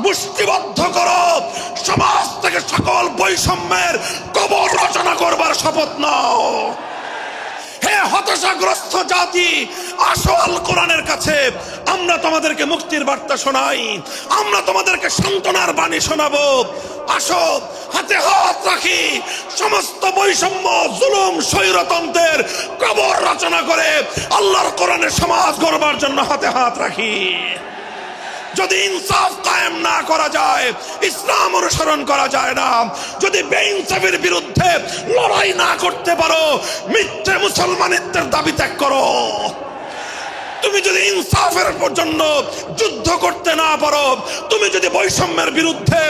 মুষ্টিবদ্ধ করো, সমাজ থেকে সকল বৈষম্যের কবর রচনা করবার শপথ নাও। হে হতাশাগ্রস্ত জাতি, আসো আল কোরআনের কাছে, আমরা তোমাদেরকে মুক্তির বার্তা শোনাই, আমরা তোমাদেরকে সান্ত্বনার বাণী শোনাবো। আসো হাতে হাত রাখি, সমস্ত বৈষম্য, জুলুম, স্বৈরতন্ত্রের কবর রচনা করে আল্লাহর কোরআনের সমাজ গড়বার জন্য হাতে হাত রাখি। যদি ইনসাফ কায়েম না করা যায়, ইসলাম অনুসরণ করা যায় না, যদি বেইনসাফের বিরুদ্ধে লড়াই না করতে পারো, মিথ্যে মুসলমানিত্বের দাবি ত্যাগ করো। তুমি যদি ইনসাফের জন্য যুদ্ধ করতে না পারো, তুমি যদি বৈষম্যের বিরুদ্ধে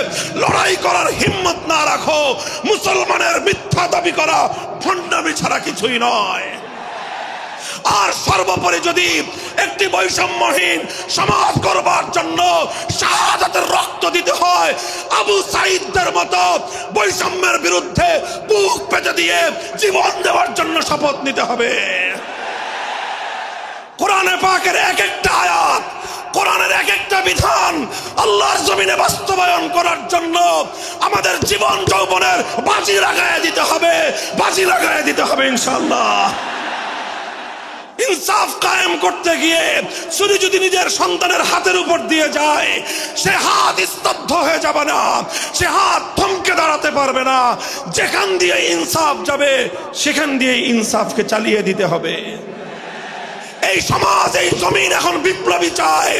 লড়াই করার হিম্মত না রাখো, মুসলমানের মিথ্যা দাবি করা ভণ্ডামি ছাড়া কিছুই নয়। আর সর্বোপরি যদি একটি বৈষম্যহীন সমাজ গড়বার জন্য শাহাদাতের রক্ত দিতে হয়, আবু সাঈদদের মতো বৈষম্যের বিরুদ্ধে বুক পেতে দিয়ে জীবন দেওয়ার জন্য শপথ নিতে হবে। কোরআনে পাকের এক একটা আয়াত, কোরআনের এক একটা বিধান আল্লাহর জমিনে বাস্তবায়ন করার জন্য আমাদের জীবন যৌবনের বাজি লাগায় দিতে হবে, বাজি লাগায় দিতে হবে ইনশাআল্লাহ। ইনসাফ কায়েম করতে গিয়ে ছুরি যদি নিজের সন্তানের হাতের উপর দিয়ে যায়, সে হাত স্তব্ধ হয়ে যাবে না, সে হাত থমকে দাঁড়াতে পারবে না। যেখান দিয়ে ইনসাফ যাবে সেখান দিয়ে ইনসাফকে চালিয়ে দিতে হবে। এই সমাজ, এই জমিন এখন বিপ্লবী চায়।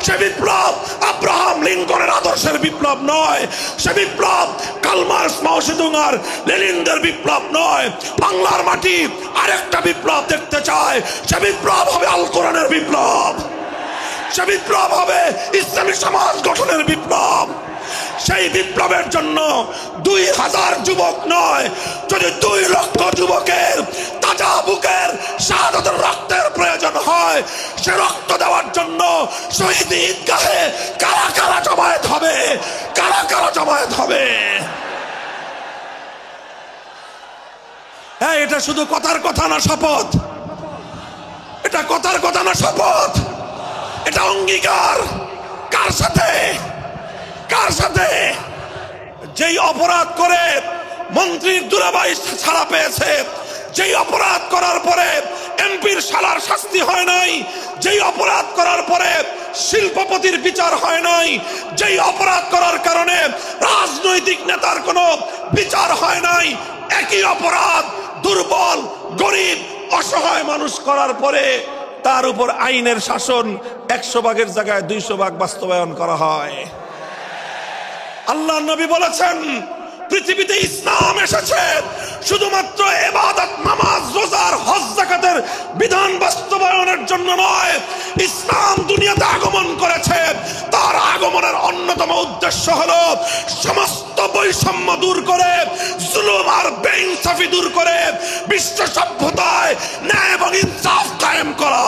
সে বিপ্লব আব্রাহাম লিঙ্কনের আদর্শের বিপ্লব নয়, সে বিপ্লব কার্ল মার্কস, মাও সেতুং আর লেনিনদের বিপ্লব নয়। বাংলার মাটি আরেকটা বিপ্লব দেখতে চায়, সে বিপ্লব হবে আল কোরআনের বিপ্লব, সে বিপ্লব হবে ইসলামী সমাজ গঠনের বিপ্লব। সেই বিপ্লবের জন্য 2000 যুবক নয়, যদি 2 লক্ষ যুবকের তাজা বুকের শাহাদাতের রক্তের প্রয়োজন হয়, সে রক্ত দেওয়ার জন্য শহীদ ঈদগাহে কারা কারা জমায়েত হবে, কারা কারা জমায়েত হবে। হ্যাঁ, এটা শুধু কথার কথা না, শপথ। এটা কথার কথা না, শপথ। এটা অঙ্গীকার। কার সাথে? কার সাথে? যেই অপরাধ করে মন্ত্রীর দুলাভাই ছাড়া পেয়েছে, যেই অপরাধ করার পরে এমপির শালার শাস্তি হয় নাই, যেই অপরাধ করার পরে শিল্পপতির বিচার হয় নাই, যেই অপরাধ করার কারণে রাজনৈতিক নেতার কোনো বিচার হয় নাই, একই অপরাধ দুর্বল, গরিব, অসহায় মানুষ করার পরে তার উপর আইনের শাসন 100 ভাগের জায়গায় 200 ভাগ বাস্তবায়ন করা হয়। আল্লাহ নবী বলেছেন, পৃথিবীতে ইসলাম এসেছে শুধুমাত্র ইবাদত, নামাজ, রোজার, হজ, যাকাতের বিধান বাস্তবায়নের জন্য নয়। ইসলাম দুনিয়াতে আগমন করেছে, তার আগমনের অন্যতম উদ্দেশ্য হলো সমস্ত বৈষম্য দূর করে, জুলুম আর বেইনসাফি দূর করে বিশ্ব সভ্যতায় ন্যায় এবং ইনসাফ কায়েম করা।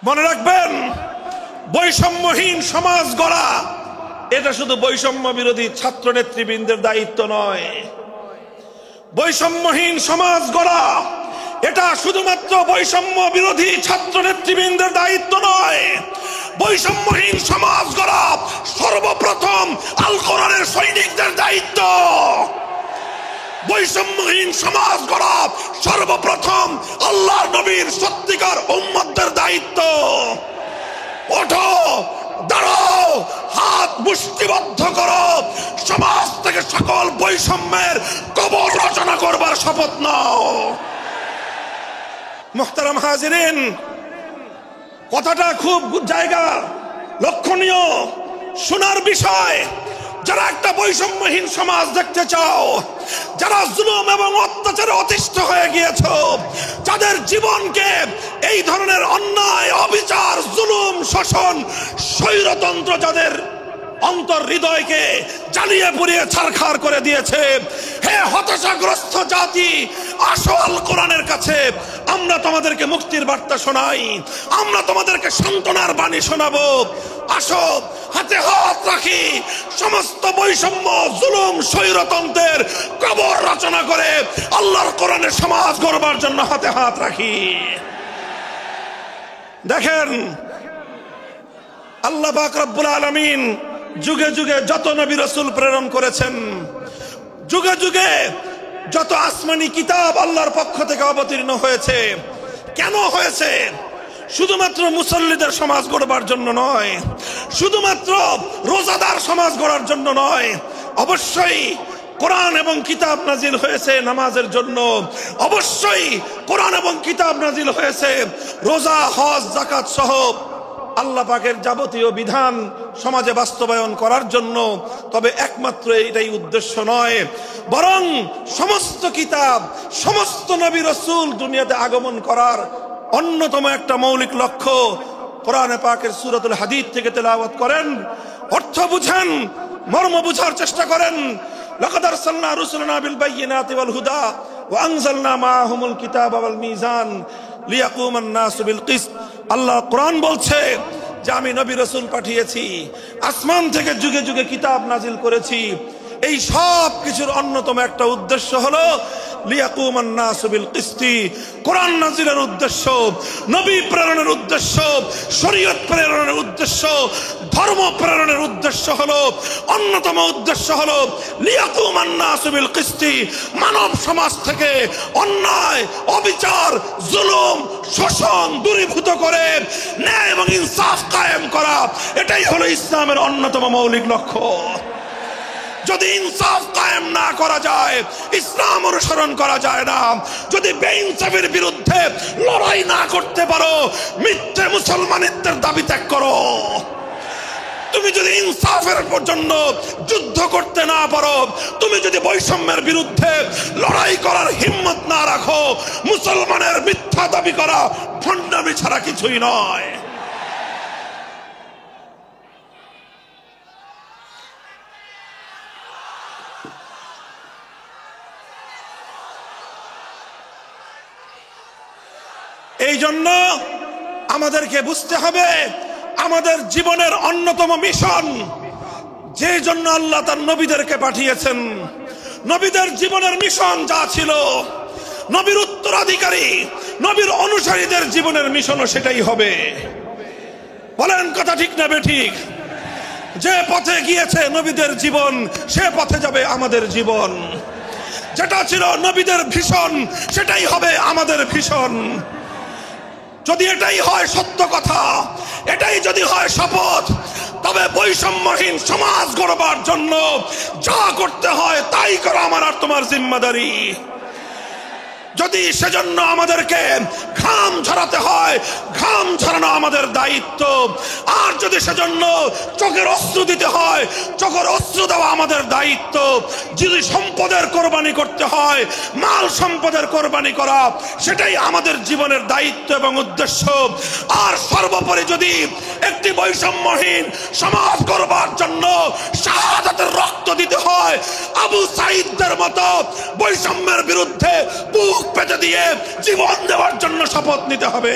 মনে রাখবেন, বৈষম্যহীন সমাজ গড়া এটা শুধু বৈষম্য বিরোধী ছাত্র নেতৃবৃন্দের দায়িত্ব নয়। বৈষম্যহীন সমাজ গড়া এটা শুধুমাত্র বৈষম্য বিরোধী ছাত্র নেতৃবৃন্দের দায়িত্ব নয়। বৈষম্যহীন সমাজ গড়া সর্বপ্রথম আল কোরআনের সৈনিকদের দায়িত্ব। বৈষম্যহীন সমাজ গড়া সর্বপ্রথম আল্লাহর নবীর সত্যিকার উম্মতদের দায়িত্ব। ওঠো, দাঁড়াও, হাত মুষ্টিবদ্ধ করো, সমাজ থেকে সকল বৈষম্যের কবর রচনা করবার শপথ নাও। মুহতারাম হাজিরিন, কথাটা খুব জায়গা লক্ষণীয়, শোনার বিষয়। যারা একটা বৈষম্যহীন সমাজ দেখতে চাও, যারা জুলুম এবং অত্যাচারে অতিষ্ঠ হয়ে গিয়েছ, যাদের জীবনকে এই ধরনের অন্যায়, অবিচার, জুলুম, শোষণ, স্বৈরতন্ত্র যাদের অন্তর হৃদয়কে জ্বালিয়ে পুড়িয়ে ছারখার করে দিয়েছে, হে হতাশাগ্রস্ত জাতি, আসো আল কোরআনের কাছে, আমরা তোমাদেরকে মুক্তির বার্তা শোনাই, আমরা তোমাদেরকে সান্ত্বনার বাণী শোনাবো। আসো হাতে হাত রাখি, সমস্ত বৈষম্য, জুলুম, স্বৈরতন্ত্রের কবর রচনা করে আল্লাহর কোরআনের সমাজ গড়বার জন্য হাতে হাত রাখি। দেখেন, আল্লাহ পাক রব্বুল আলামিন যুগে যুগে যত নবী রাসূল প্রেরণ করেছেন, যুগে যুগে যত আসমানি কিতাব আল্লাহর পক্ষ থেকে অবতীর্ণ হয়েছে, কেন হয়েছে? শুধুমাত্র মুসল্লিদের সমাজ গড়বার জন্য নয়, শুধুমাত্র রোজাদার সমাজ গড়ার জন্য নয়, অবশ্যই কোরআন এবং কিতাব নাজিল হয়েছে নামাজের জন্য, অবশ্যই কোরআন এবং কিতাব নাজিল হয়েছে রোজা, হজ, যাকাত সহ আল্লাহ পাকের যাবতীয় বিধান সমাজে বাস্তবায়ন করার জন্য। তবে একমাত্র এটাই উদ্দেশ্য নয়, বরং সমস্ত কিতাব, সমস্ত নবী রাসূল দুনিয়াতে আগমন করার অন্যতম একটা মৌলিক লক্ষ্য। কোরআনে পাকের সূরাতুল হাদীদ থেকে তেলাওয়াত করেন, অর্থ বুঝেন, মর্ম বুঝার চেষ্টা করেন। লাকাদ আরসালনা রুসুলানা বিল বায়িনাতি ওয়াল হুদা ওয়া আনজালনা মাআহুমুল কিতাবা ওয়াল মিজান লিয়াকুমান নাসু বিল কিসত। আল্লাহ কোরআন বলছে যে আমি নবী রাসূল পাঠিয়েছি, আসমান থেকে যুগে যুগে কিতাব নাজিল করেছি। এই সব কিছুর অন্যতম একটা উদ্দেশ্য হলো লিয়াকুমান নাসু বিল কিসতি। কোরআন নাজিলের উদ্দেশ্য, নবী প্রেরণের উদ্দেশ্য, শরীয়ত প্রেরণের উদ্দেশ্য, ধর্ম প্রেরণের উদ্দেশ্য হলো, অন্যতম উদ্দেশ্য হলো লিয়াকুমান নাসু বিল কিসতি। মানব সমাজ থেকে অন্যায়, অবিচার, জুলুম, শোষণ দূরীভূত করে ন্যায় এবং ইনসাফ কায়েম করা, এটাই হলো ইসলামের অন্যতম মৌলিক লক্ষ্য। যদি ইনসাফ কায়েম না করা যায়, ইসলাম অনুসরণ করা যায় না। যদি বেইনসাফের বিরুদ্ধে লড়াই না করতে পারো, মিথ্যে মুসলমানিত্বের দাবি ত্যাগ করো। তুমি যদি ইনসাফের জন্য যুদ্ধ করতে না পারো, তুমি যদি বৈষম্যের বিরুদ্ধে লড়াই করার হিম্মত না রাখো, মুসলমানের মিথ্যা দাবি করা ভণ্ডামি ছাড়া কিছুই নয়। এই জন্য আমাদেরকে বুঝতে হবে, আমাদের জীবনের অন্যতম মিশন, যে জন্য আল্লাহ তার নবীদেরকে পাঠিয়েছেন, নবীদের জীবনের মিশন যা ছিল, নবীর উত্তরাধিকারী, নবীর অনুসারীদের জীবনের মিশনও সেটাই হবে। বলেন কথা ঠিক না বেঠিক? যে পথে গিয়েছে নবীদের জীবন, সে পথে যাবে আমাদের জীবন। যেটা ছিল নবীদের ভীষণ, সেটাই হবে আমাদের ভীষণ। যদি এটাই হয় সত্য কথা, এটাই যদি হয় শপথ, তবে বৈষম্যহীন সমাজ গড়বার জন্য যা করতে হয় তাই করা আমার আর তোমার জিম্মাদারি। যদি সেজন্য আমাদেরকে ঘাম ঝরাতে হয়, ঘাম ঝরানো আমাদের দায়িত্ব। আর যদি সেজন্য চোখের অশ্রু দিতে হয়, চোখের অশ্রু দেওয়া আমাদের দায়িত্ব। যদি সম্পদের কোরবানি করতে হয়, মাল সম্পদের কোরবানি করা, সেটাই আমাদের জীবনের দায়িত্ব এবং উদ্দেশ্য। আর সর্বোপরি যদি একটি বৈষম্যহীন সমাজ গড়বার জন্য শাহাদাতের রক্ত দিতে হয়, আবু সাঈদদের মতো বৈষম্যের বিরুদ্ধে বুক পেতে দিয়ে জীবন দেওয়ার জন্য শপথ নিতে হবে।